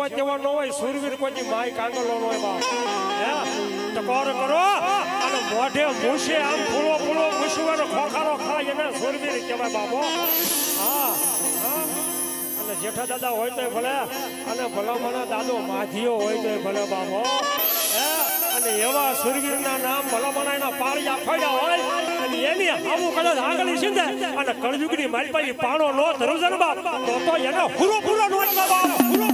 જેવો તેવો ન હોય સુરવીર કોઈ માય કાંગલો ન હોય બાપ હે ટકોર કરો અને મોઢે મૂછે આમ ફૂલો ફૂલો મૂછવાનો ખોખારો ખાય એને સુરવીર કહેવાય બાપો હા અને જેઠા દાદા હોય તો ભલે અને ભલામણા દાદો માધીઓ હોય તો ભલે બાપો હે અને એવા સુરવીરના નામ ભલામણા એના પાળિયા ફળ્યા હોય અને એની આવું કદાચ આગળ સીધે અને કળયુગની મારી પાસે પાણો નો ધરુજન બાપ તો એને હુરો હુરો નો બાપ હુરો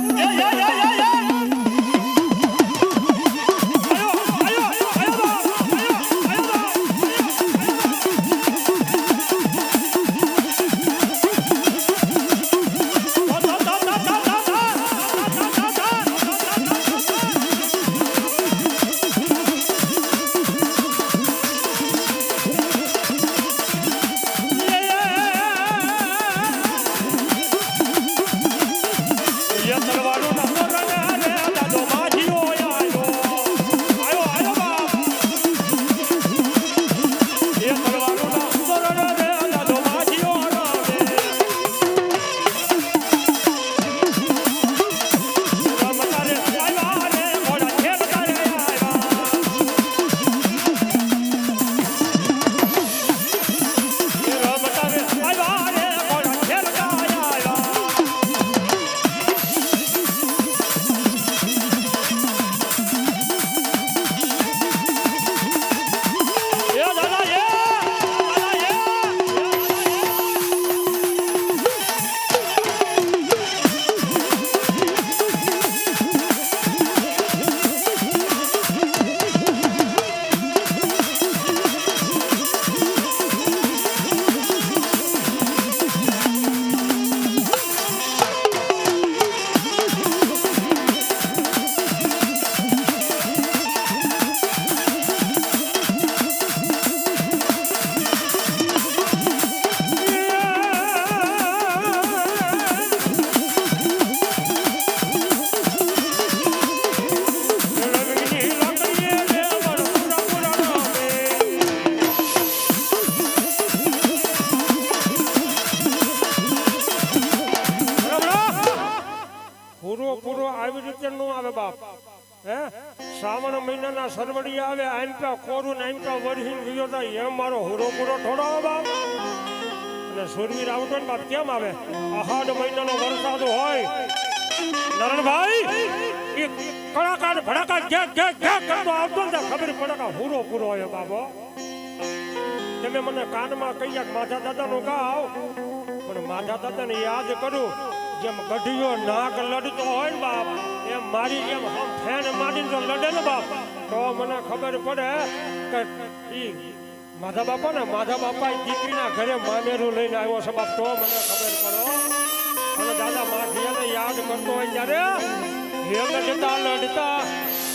શ્રાવણ મહિનાના સરવડી આવે આંપા કોરું આંપા વરહીન ગયો થાય એમ મારો હુરો પૂરો થોડો બાપ અને સુરવીર આવતો ને બાપ કેમ આવે આહાડ મહિનાનો વરસાદ હોય નરણભાઈ એ કડાકા ભડાકા ઘેક ઘેક ઘેક કરતો આવતો ને ખબર પડે કે હુરો પૂરો હોય બાબો તમે મને કાનમાં કહીયા માધા દાદાનો ગાવ પણ માધા દાદાને યાદ કરું જેમ ગઢિયો નાક લડતો હોય ને બાપ એમ મારી જેમ હમ ફેન મારીને જો લડે ને બાપ તો મને ખબર પડે કે ઈ માધા બાપા દીકરીના ઘરે મામેરું લઈને આવ્યો છે બાપ તો મને ખબર પડો અને દાદા માધીયાને યાદ કરતો હોય ત્યારે હે લડતા લડતા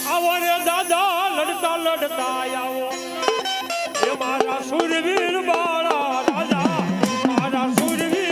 આવો રે દાદા લડતા લડતા આવો એ મારા સુરવીર બાળા રાજા મારા સુરવીર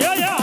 Yeah.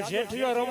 શેઠિયો રમ